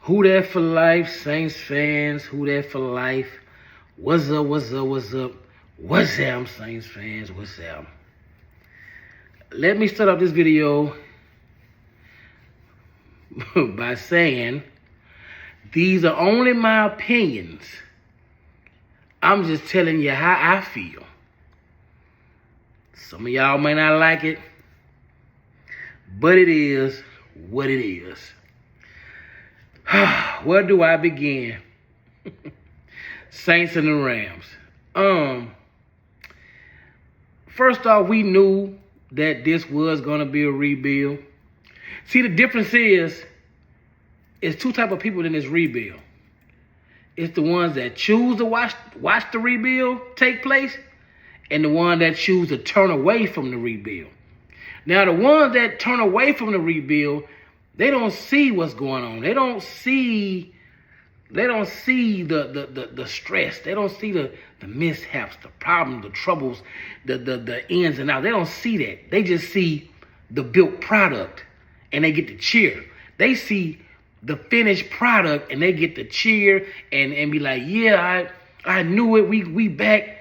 Who that for life, Saints fans? Who that for life? What's up, what's up, what's up? What's up, Saints fans? What's up? Let me start off this video by saying these are only my opinions. I'm just telling you how I feel. Some of y'all may not like it, but it is what it is. Where do I begin? Saints and the Rams. First off, we knew that this was going to be a rebuild. See, the difference is, it's two type of people in this rebuild. It's the ones that choose to watch the rebuild take place, and the one that choose to turn away from the rebuild. Now, the ones that turn away from the rebuild, they don't see what's going on. They don't see the stress. They don't see the mishaps, the problems, the troubles, the ins and outs. They don't see that. They just see the built product and they get to cheer. They see the finished product and they get to cheer and be like, yeah, I knew it. We back.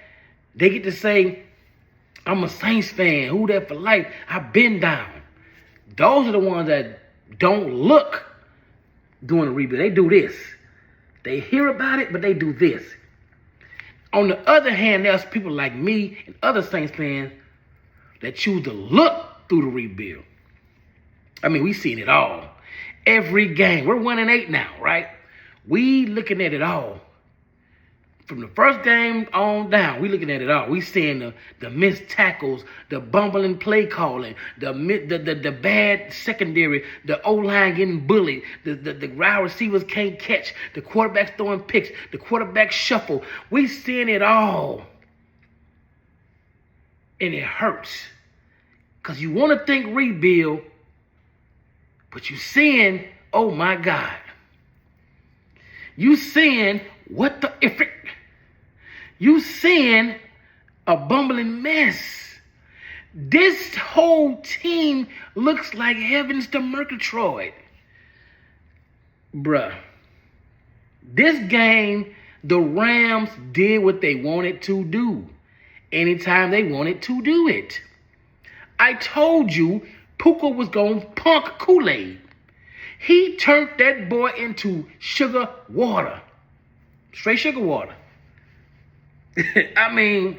They get to say, I'm a Saints fan. Who that for life? I've been down. Those are the ones that don't look doing a rebuild. They do this. They hear about it, but they do this. On the other hand, there's people like me and other Saints fans that choose to look through the rebuild. I mean, we seen it all. Every game. We're 1-8 now, right? We looking at it all. From the first game on down, we looking at it all. We seeing the missed tackles, the bumbling play calling, the bad secondary, the O-line getting bullied, the wide receivers can't catch, the quarterbacks throwing picks, the quarterback shuffle. We seeing it all. And it hurts. Because you want to think rebuild, but you seeing, oh my God. You seeing what the if it, you seeing a bumbling mess. This whole team looks like heavens to Murgatroyd. Bruh. This game, the Rams did what they wanted to do. Anytime they wanted to do it. I told you Puka was going to punk Kool-Aid. He turned that boy into sugar water. Straight sugar water. I mean,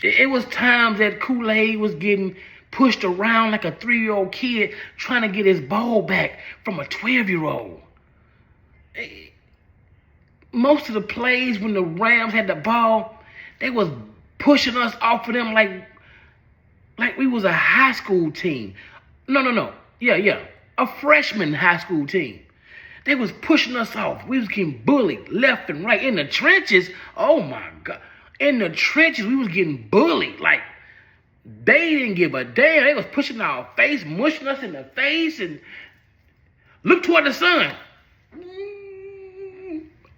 it was times that Kool-Aid was getting pushed around like a 3-year-old kid trying to get his ball back from a 12-year-old. Most of the plays when the Rams had the ball, they was pushing us off of them like we was a high school team. No. Yeah. A freshman high school team. They was pushing us off. We was getting bullied left and right. In the trenches, oh my God. In the trenches, we was getting bullied. Like, they didn't give a damn. They was pushing our face, mushing us in the face, and look toward the sun.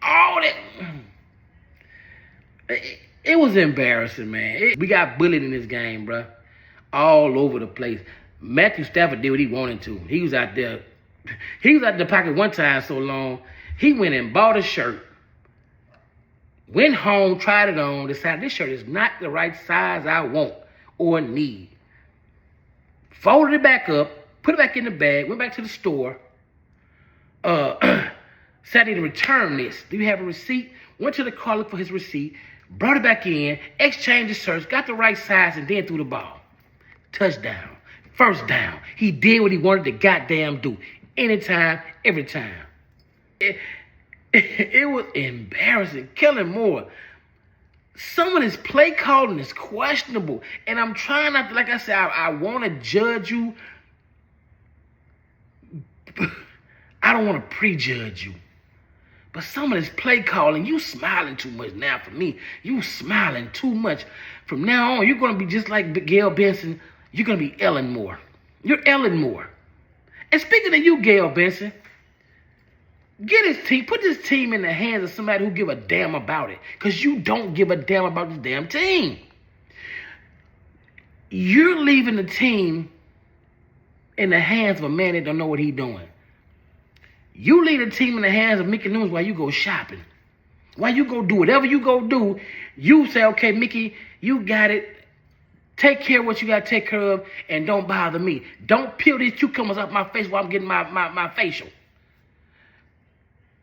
All that. It was embarrassing, man. We got bullied in this game, bro. All over the place. Matthew Stafford did what he wanted to. He was out there. He was out in the pocket one time so long, he went and bought a shirt. Went home, tried it on, decided this shirt is not the right size I want or need. Folded it back up, put it back in the bag, went back to the store. Said I need to return this. Do you have a receipt? Went to the car, looked for his receipt, brought it back in, exchanged the shirts, got the right size, and then threw the ball. Touchdown. First down. He did what he wanted to goddamn do. Anytime, every time. It was embarrassing. Kellen Moore. Some of this play calling is questionable. And I'm trying not to, like I said, I want to judge you. I don't want to prejudge you. But some of this play calling, you smiling too much now for me. You smiling too much. From now on, you're going to be just like Gail Benson. You're going to be Ellen Moore. You're Ellen Moore. And speaking of you, Gail Benson, get his team, put this team in the hands of somebody who give a damn about it. Because you don't give a damn about this damn team. You're leaving the team in the hands of a man that don't know what he's doing. You leave the team in the hands of Mickey Loomis while you go shopping. While you go do whatever you go do, you say, okay, Mickey, you got it. Take care of what you got to take care of, and don't bother me. Don't peel these cucumbers off my face while I'm getting my facial.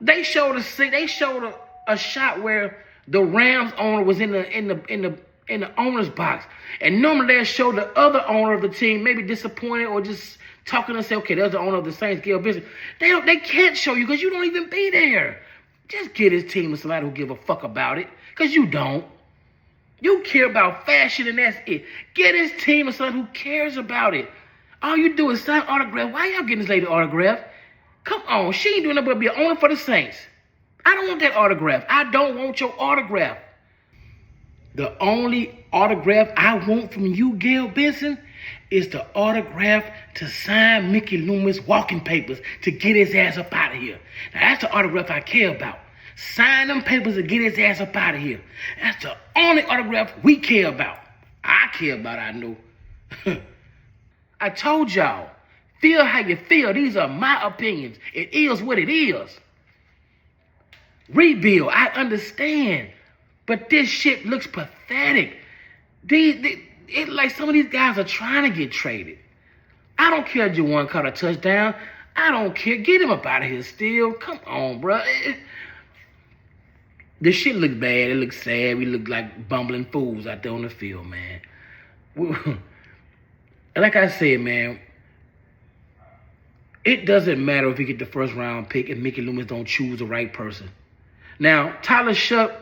They showed a shot where the Rams owner was in the owner's box, and normally they show the other owner of the team maybe disappointed or just talking and say, okay, there's the owner of the Saints, Gail Benson. They can't show you because you don't even be there. Just get his team with somebody who give a fuck about it, because you don't. You care about fashion and that's it. Get his team with somebody who cares about it. All you do is sign autograph. Why y'all getting this lady autograph? Come on, she ain't doing nothing but be an owner for the Saints. I don't want that autograph. I don't want your autograph. The only autograph I want from you, Gail Benson, is the autograph to sign Mickey Loomis walking papers to get his ass up out of here. Now, that's the autograph I care about. Sign them papers to get his ass up out of here. That's the only autograph we care about. I care about, I know. I told y'all, feel how you feel. These are my opinions. It is what it is. Rebuild, I understand. But this shit looks pathetic. It's like some of these guys are trying to get traded. I don't care if Juwan caught a touchdown. I don't care. Get him up out of here still. Come on, bro. The shit look bad. It looks sad. We look like bumbling fools out there on the field, man. Like I said, man, it doesn't matter if we get the first round pick if Mickey Loomis don't choose the right person. Now, Tyler Shuck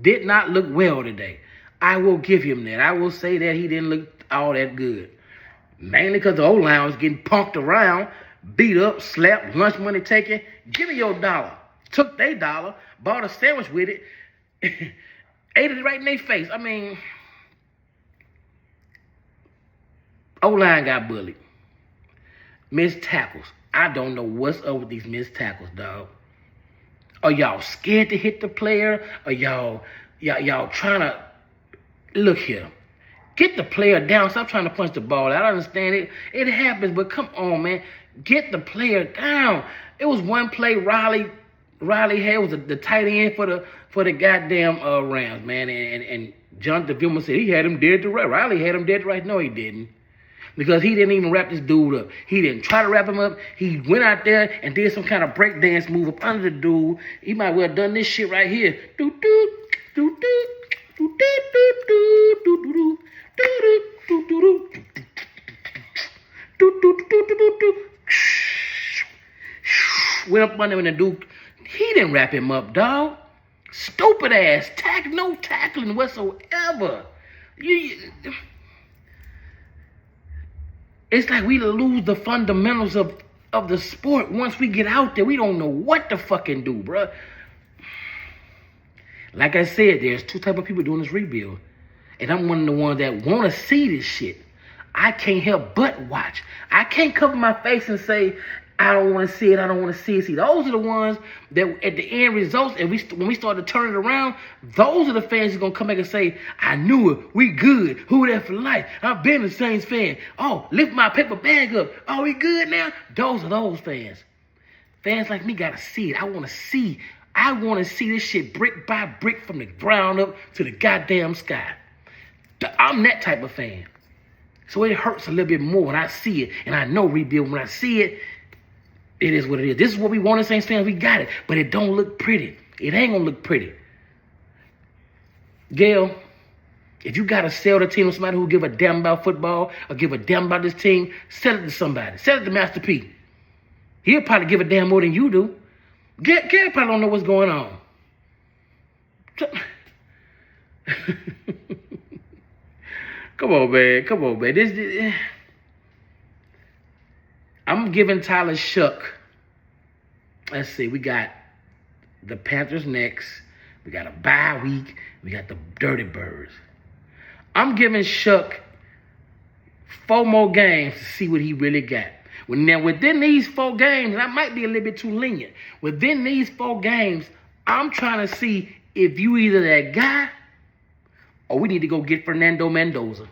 did not look well today. I will give him that. I will say that he didn't look all that good. Mainly because the O-line was getting punked around, beat up, slapped, lunch money taken. Give me your dollar. Took their dollar, bought a sandwich with it, ate it right in their face. I mean, O-line got bullied. Missed tackles. I don't know what's up with these missed tackles, dog. Are y'all scared to hit the player? Are y'all trying to... Look here. Get the player down. Stop trying to punch the ball. I don't understand it. It happens, but come on, man. Get the player down. It was one play Riley had was the tight end for the goddamn Rams, man. And Jonathan Vilma said he had him dead to right. Riley had him dead to right. No, he didn't. Because he didn't even wrap this dude up. He didn't try to wrap him up. He went out there and did some kind of breakdance move up under the dude. He might well have done this shit right here. Went up under him and the dude, he didn't wrap him up, dog. Stupid ass. No tackling whatsoever. It's like we lose the fundamentals of the sport. Once we get out there, we don't know what to fucking do, bruh. Like I said, there's two type of people doing this rebuild. And I'm one of the ones that want to see this shit. I can't help but watch. I can't cover my face and say, I don't want to see it, I don't want to see it. See, those are the ones that at the end results, and when we start to turn it around, those are the fans who's going to come back and say, I knew it, we good, who that for life, I've been a Saints fan. Oh, lift my paper bag up. Oh, we good now? Those are those fans. Fans like me got to see it. I want to see this shit brick by brick from the ground up to the goddamn sky. I'm that type of fan. So it hurts a little bit more when I see it, and I know rebuild when I see it. It is what it is. This is what we want as Saints fans. We got it. But it don't look pretty. It ain't going to look pretty. Gail, if you got to sell the team to somebody who give a damn about football or give a damn about this team, sell it to somebody. Sell it to Master P. He'll probably give a damn more than you do. Gail probably don't know what's going on. Come on, man. This I'm giving Tyler Shuck. Let's see. We got the Panthers next. We got a bye week. We got the Dirty Birds. I'm giving Shuck 4 more games to see what he really got. Now, within these 4 games, and I might be a little bit too lenient. Within these 4 games, I'm trying to see if you either that guy or we need to go get Fernando Mendoza.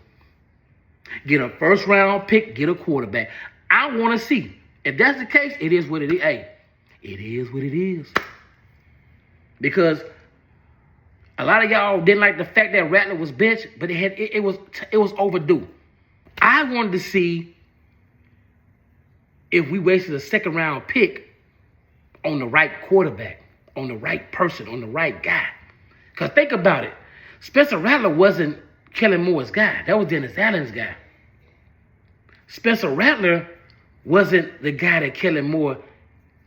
Get a first-round pick, get a quarterback. I want to see. If that's the case, it is what it is. Hey, It is what it is. Because a lot of y'all didn't like the fact that Rattler was benched, but it was overdue. I wanted to see if we wasted a second round pick on the right quarterback, on the right person, on the right guy. Because think about it. Spencer Rattler wasn't Kellen Moore's guy. That was Dennis Allen's guy. Spencer Rattler wasn't the guy that Kellen Moore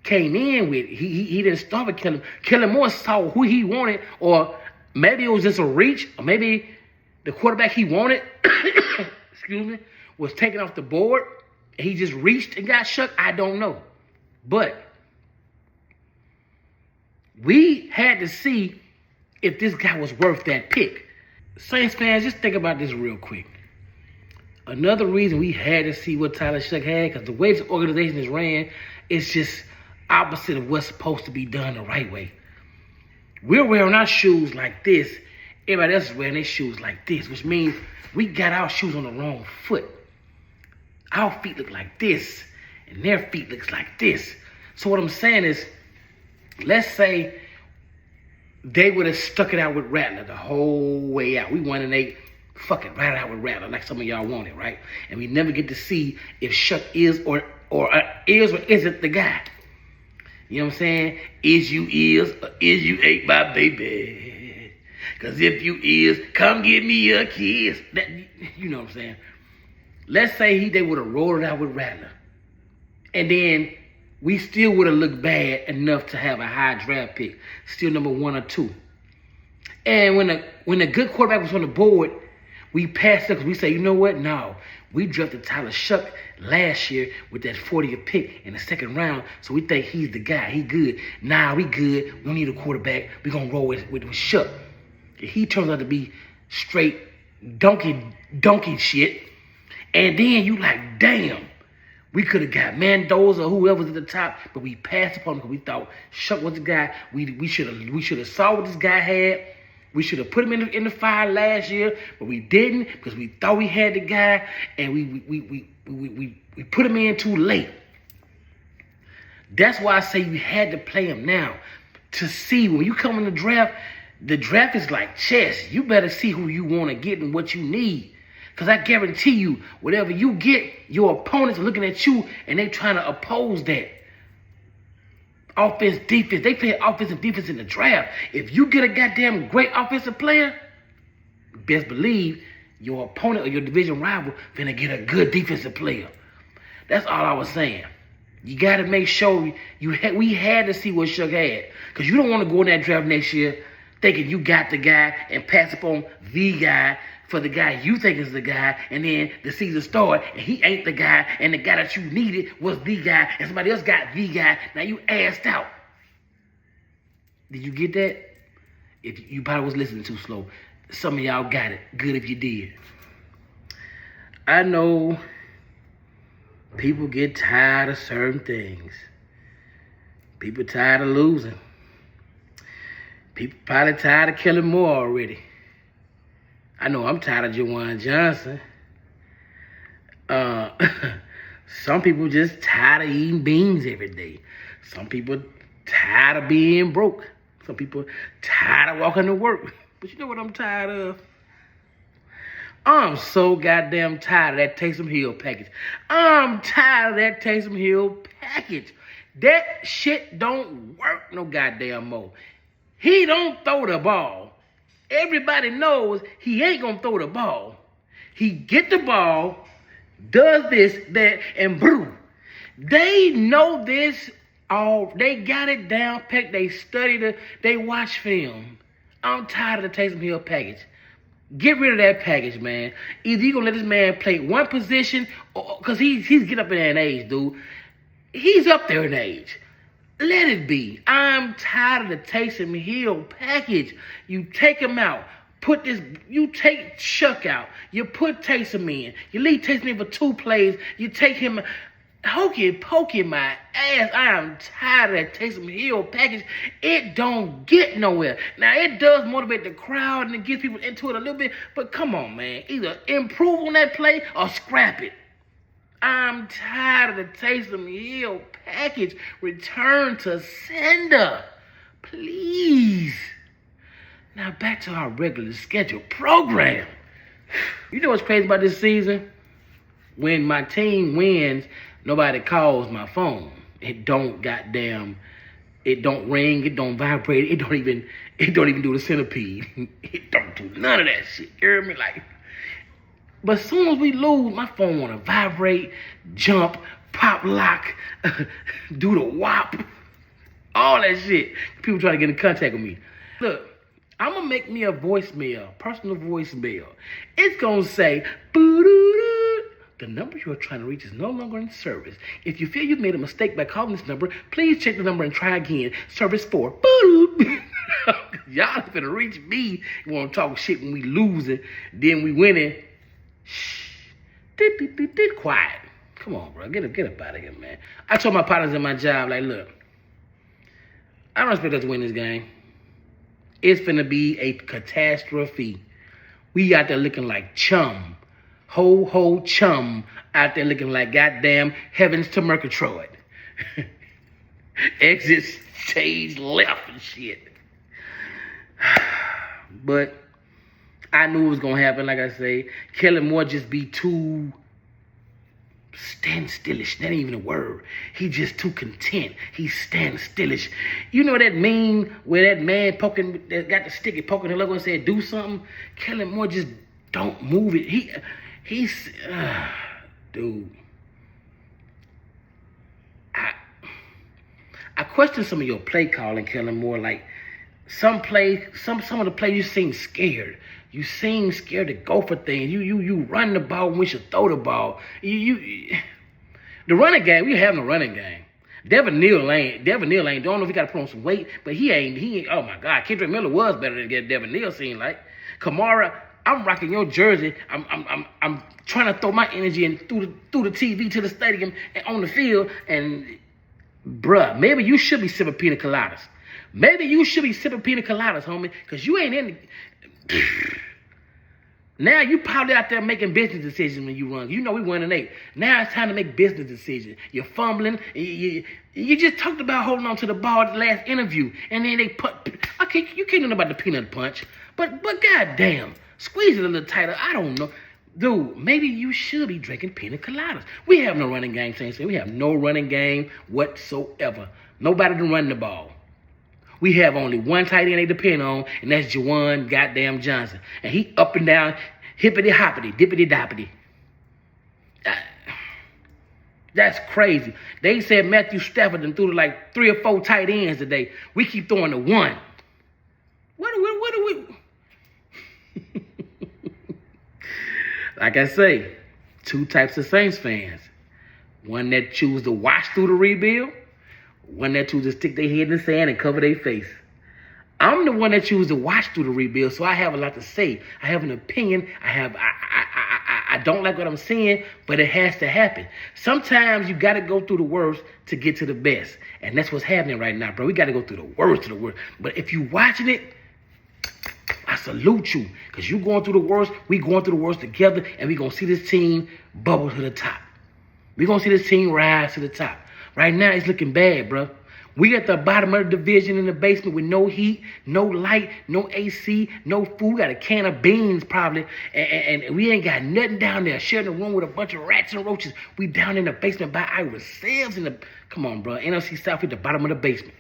came in with. He didn't start with Kellen. Kellen Moore saw who he wanted, or maybe it was just a reach, or maybe the quarterback he wanted, excuse me, was taken off the board. And he just reached and got Shuck. I don't know. But we had to see if this guy was worth that pick. Saints fans, just think about this real quick. Another reason we had to see what Tyler Shuck had, because the way this organization is ran, it's just opposite of what's supposed to be done the right way. We're wearing our shoes like this. Everybody else is wearing their shoes like this, which means we got our shoes on the wrong foot. Our feet look like this, and their feet looks like this. So what I'm saying is, let's say they would have stuck it out with Rattler the whole way out. We 1-8. Fuck it, right out with Rattler, like some of y'all want it, right? And we never get to see if Shuck is or isn't the guy. You know what I'm saying? Is you is, or is you ain't my baby? Because if you is, come give me a kiss. That, you know what I'm saying? Let's say they would have rolled it out with Rattler. And then we still would have looked bad enough to have a high draft pick. Still number 1 or 2. And when a good quarterback was on the board, we passed it because we say, you know what? No. We drafted Tyler Shuck last year with that 40th pick in the second round. So we think he's the guy. He good. Nah, we good. We don't need a quarterback. We're going to roll with Shuck. He turns out to be straight donkey shit. And then you like, damn. We could have got Mendoza or whoever's at the top, but we passed upon him because we thought Shuck was the guy. We should have saw what this guy had. We should have put him in the fire last year, but we didn't because we thought we had the guy, and we put him in too late. That's why I say you had to play him now to see when you come in the draft is like chess. You better see who you want to get and what you need. Because I guarantee you, whatever you get, your opponents are looking at you and they trying to oppose that. Offense, defense. They play offense and defense in the draft. If you get a goddamn great offensive player, best believe your opponent or your division rival finna get a good defensive player. That's all I was saying. You got to make sure we had to see what Shuck had. Because you don't want to go in that draft next year thinking you got the guy and pass upon the guy for the guy you think is the guy, and then the season started and he ain't the guy, and the guy that you needed was the guy, and somebody else got the guy. Now you assed out. Did you get that? If you probably was listening too slow. Some of y'all got it. Good if you did. I know people get tired of certain things. People tired of losing. People probably tired of killing more already. I know I'm tired of Jawan Johnson. Some people just tired of eating beans every day. Some people tired of being broke. Some people tired of walking to work. But you know what I'm tired of? I'm so goddamn tired of that Taysom Hill package. I'm tired of that Taysom Hill package. That shit don't work no goddamn more. He don't throw the ball. Everybody knows he ain't going to throw the ball. He get the ball, does this, that, and boom. They know this all. They got it down packed. They studied it. They watch film. I'm tired of the Taysom Hill package. Get rid of that package, man. Either you going to let this man play one position, because he's getting up in that age, dude. He's up there in age. Let it be. I'm tired of the Taysom Hill package. You take him out. You take Shuck out. You put Taysom in. You leave Taysom in for 2 plays. You take him, poking my ass. I am tired of that Taysom Hill package. It don't get nowhere. Now, it does motivate the crowd and it gets people into it a little bit. But come on, man. Either improve on that play or scrap it. I'm tired of the Taysom Hill package. Return to sender. Please. Now back to our regular scheduled program. You know what's crazy about this season? When my team wins, nobody calls my phone. It don't ring, it don't vibrate, it don't even do the centipede. It don't do none of that shit. You hear me? But as soon as we lose, my phone wanna vibrate, jump, pop lock, do the whop, all that shit. People try to get in contact with me. Look, I'm gonna make me a voicemail, personal voicemail. It's gonna say, boo-doo-doo. The number you are trying to reach is no longer in service. If you feel you've made a mistake by calling this number, please check the number and try again. Service 4. Boo-doo. Y'all finna reach me. You wanna talk shit when we losing, then we winning. Shh. Quiet. Come on, bro. Get up out of here, man. I told my partners in my job, like, look, I don't expect us to win this game. It's finna be a catastrophe. We out there looking like chum. Ho chum out there looking like goddamn heavens to Murgatroyd. Exit stage left and shit. But I knew it was gonna happen, like I say. Kellen Moore just be too stand stillish. That ain't even a word. He just too content. He stand stillish. You know that meme where that man that got the stick and poking the logo and said, do something? Kellen Moore just don't move it. He's dude. I question some of your play calling, Kellen Moore. Like some of the plays you seem scared. You seem scared to go for things. You run the ball when we should throw the ball. The running game, we having a running game. Devin Neal ain't. Don't know if he got to put on some weight, but he ain't. Oh my God, Kendrick Miller was better than Devin Neal. Seemed like Kamara. I'm rocking your jersey. I'm trying to throw my energy in through the TV to the stadium and on the field. And bruh, maybe you should be sipping pina coladas. Maybe you should be sipping pina coladas, homie, because you ain't in the... Now you probably out there making business decisions when you run. You know we 1-8. Now it's time to make business decisions. You're fumbling. You just talked about holding on to the ball at the last interview, and then they put. Okay, you can't know about the peanut punch, but goddamn, squeeze it a little tighter. I don't know, dude. Maybe you should be drinking pina coladas. We have no running game, Saints. We have no running game whatsoever. Nobody to run the ball. We have only one tight end they depend on, and that's Juwan goddamn Johnson. And he up and down, hippity-hoppity, dippity-doppity. That's crazy. They said Matthew Stafford done threw to like 3 or 4 tight ends today. We keep throwing to 1. What do we... Like I say, 2 types of Saints fans. One that choose to watch through the rebuild. One that choose to stick their head in the sand and cover their face. I'm the one that choose to watch through the rebuild, so I have a lot to say. I have an opinion. I don't like what I'm seeing, but it has to happen. Sometimes you got to go through the worst to get to the best, and that's what's happening right now, bro. We got to go through the worst to the worst. But if you watching it, I salute you, because you going through the worst, we going through the worst together, and we going to see this team bubble to the top. We going to see this team rise to the top. Right now, it's looking bad, bro. We at the bottom of the division in the basement with no heat, no light, no AC, no food. We got a can of beans probably, and we ain't got nothing down there. Sharing a room with a bunch of rats and roaches. We down in the basement by ourselves. Come on, bro. NFC South at the bottom of the basement.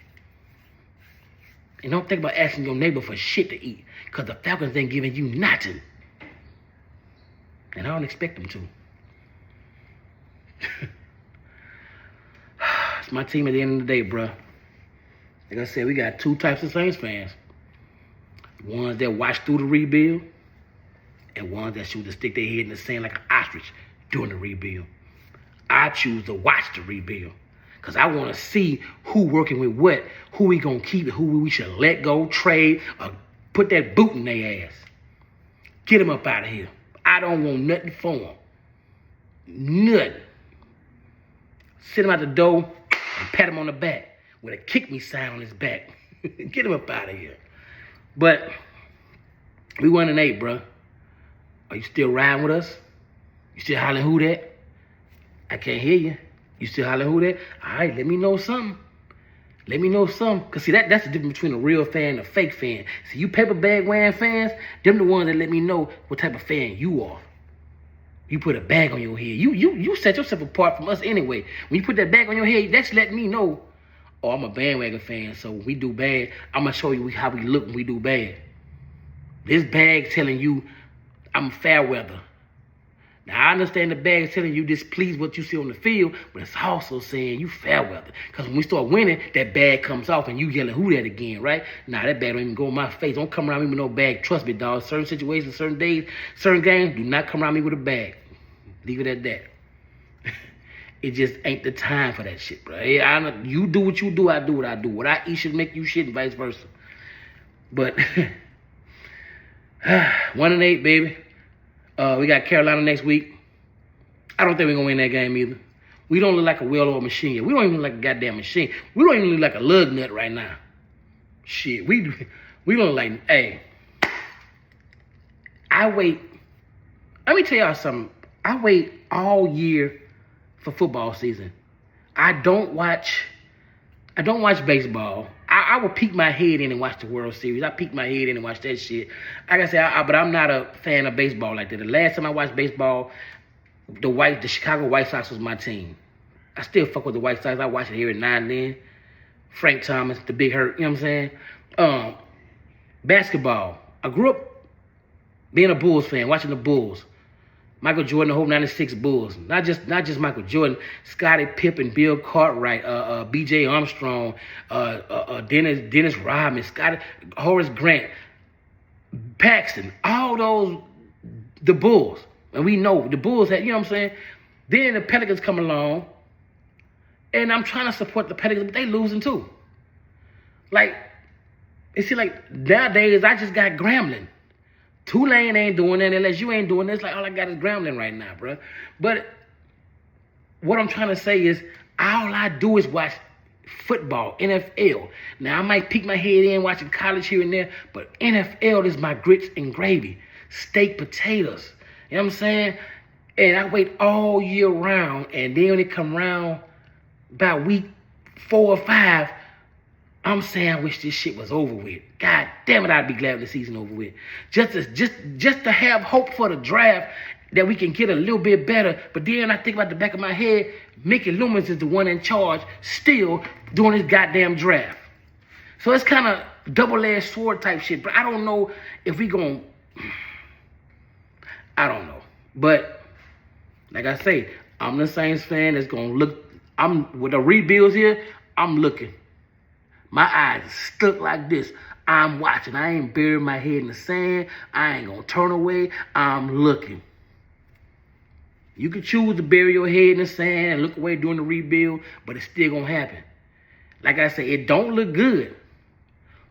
And don't think about asking your neighbor for shit to eat, because the Falcons ain't giving you nothing. And I don't expect them to. It's my team at the end of the day, bro. Like I said, we got 2 types of Saints fans. Ones that watch through the rebuild, and ones that choose to stick their head in the sand like an ostrich during the rebuild. I choose to watch the rebuild, because I want to see who working with what, who we going to keep, who we should let go, trade, or put that boot in their ass. Get them up out of here. I don't want nothing for them. Nothing. Sit him out the door and pat him on the back with a kick me sign on his back. Get him up out of here. But we 1-8, bro. Are you still riding with us? You still hollering who that? I can't hear you. You still hollering who that? All right, let me know something. Let me know something. Because, see, that's the difference between a real fan and a fake fan. See, you paper bag wearing fans, them the ones that let me know what type of fan you are. You put a bag on your head. You set yourself apart from us anyway. When you put that bag on your head, that's letting me know, oh, I'm a bandwagon fan. So when we do bad, I'm going to show you how we look when we do bad. This bag telling you I'm Fairweather. Now, I understand the bag is telling you displeased what you see on the field, but it's also saying you Fairweather. Because when we start winning, that bag comes off and you yelling, who that again, right? Nah, that bag don't even go in my face. Don't come around me with no bag. Trust me, dog. Certain situations, certain days, certain games, do not come around me with a bag. Leave it at that. It just ain't the time for that shit, bro. You do what you do, I do what I do. What I eat should make you shit and vice versa. But 1-8, baby. We got Carolina next week. I don't think we're going to win that game either. We don't look like a well-oiled machine yet. We don't even look like a goddamn machine. We don't even look like a lug nut right now. Shit, we don't like, hey, I wait. Let me tell y'all something. I wait all year for football season. I don't watch baseball. I will peek my head in and watch the World Series. I peek my head in and watch that shit. Like I said, but I'm not a fan of baseball like that. The last time I watched baseball, the Chicago White Sox was my team. I still fuck with the White Sox. I watch it every now and then. Frank Thomas, the Big Hurt, you know what I'm saying? Basketball. I grew up being a Bulls fan, watching the Bulls. Michael Jordan, the whole 96 Bulls. Not just Michael Jordan. Scottie Pippen, Bill Cartwright, B.J. Armstrong, Dennis Rodman, Horace Grant, Paxton. All those, the Bulls. And we know the Bulls had, you know what I'm saying? Then the Pelicans come along, and I'm trying to support the Pelicans, but they losing too. Like, it seems like nowadays I just got Grambling. Tulane ain't doing that unless you ain't doing this. Like, all I got is Grambling right now, bro. But what I'm trying to say is all I do is watch football, NFL. Now, I might peek my head in watching college here and there, but NFL is my grits and gravy. Steak, potatoes. You know what I'm saying? And I wait all year round, and then when it come around about week 4 or 5, I'm saying I wish this shit was over with. God damn it, I'd be glad when the season over with. Just to have hope for the draft that we can get a little bit better. But then I think about the back of my head, Mickey Loomis is the one in charge still doing this goddamn draft. So it's kind of double-edged sword type shit. But I don't know if we going to... I don't know. But like I say, I'm the Saints fan that's going to look... with the rebuilds here, I'm looking. My eyes stuck like this. I'm watching. I ain't burying my head in the sand. I ain't going to turn away. I'm looking. You can choose to bury your head in the sand and look away during the rebuild, but it's still going to happen. Like I say, it don't look good.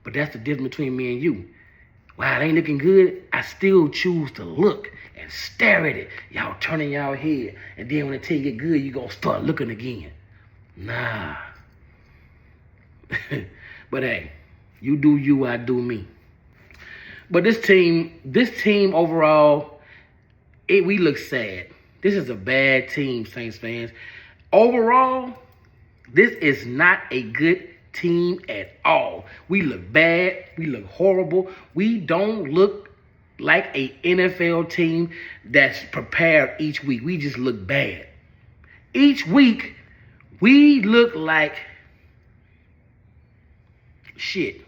But that's the difference between me and you. While it ain't looking good, I still choose to look and stare at it. Y'all turning y'all head. And then when it tell you get good, you going to start looking again. Nah. But hey, you do you, I do me. But this team overall, we look sad. This is a bad team, Saints fans. Overall, this is not a good team at all. We look bad. We look horrible. We don't look like a NFL team that's prepared each week. We just look bad. Each week, we look like shit.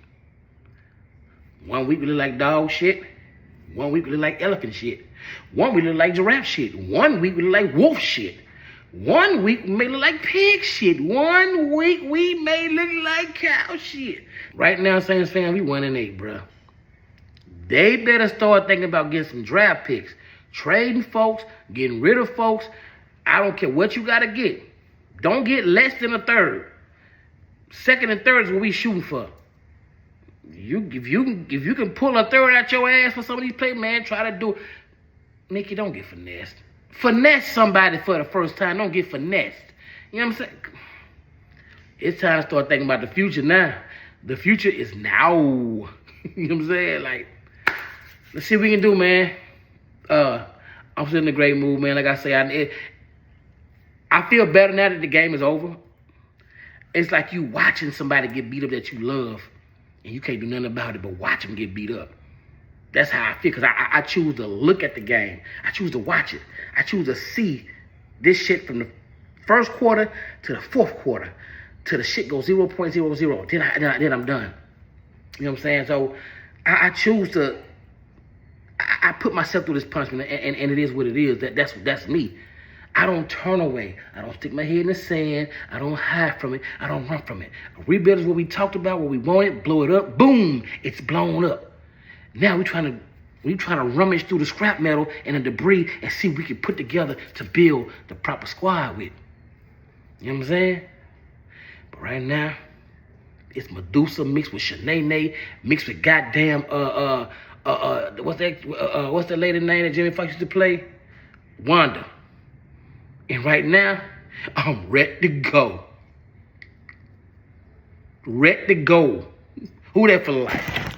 One week we look like dog shit. One week we look like elephant shit. One week we look like giraffe shit. One week we look like wolf shit. One week we may look like pig shit. One week we may look like cow shit. Right now, Saints fan, we 1-8, bro. They better start thinking about getting some draft picks. Trading folks, getting rid of folks. I don't care what you got to get. Don't get less than a third. Second and third is what we shooting for. If you can pull a third out your ass for some of these players, man, try to do. Nicky, don't get finessed. Finesse somebody for the first time. Don't get finessed. You know what I'm saying? It's time to start thinking about the future now. The future is now. You know what I'm saying? Like, let's see what we can do, man. I'm still in a great mood, man. Like I say, I feel better now that the game is over. It's like you watching somebody get beat up that you love, and you can't do nothing about it but watch them get beat up. That's how I feel, because I choose to look at the game. I choose to watch it. I choose to see this shit from the first quarter to the fourth quarter, till the shit goes 0.00. Then I'm done. You know what I'm saying? So I choose to. I put myself through this punishment, and it is what it is. That's me. I don't turn away. I don't stick my head in the sand. I don't hide from it. I don't run from it. A rebuild is what we talked about, what we wanted, blow it up, boom, it's blown up. Now we're trying to rummage through the scrap metal and the debris and see what we can put together to build the proper squad with. You know what I'm saying? But right now, it's Medusa mixed with Shanae, mixed with goddamn what's that lady name that Jimmy Fox used to play? Wanda. And right now, I'm ready to go. Ready to go. Who that for life?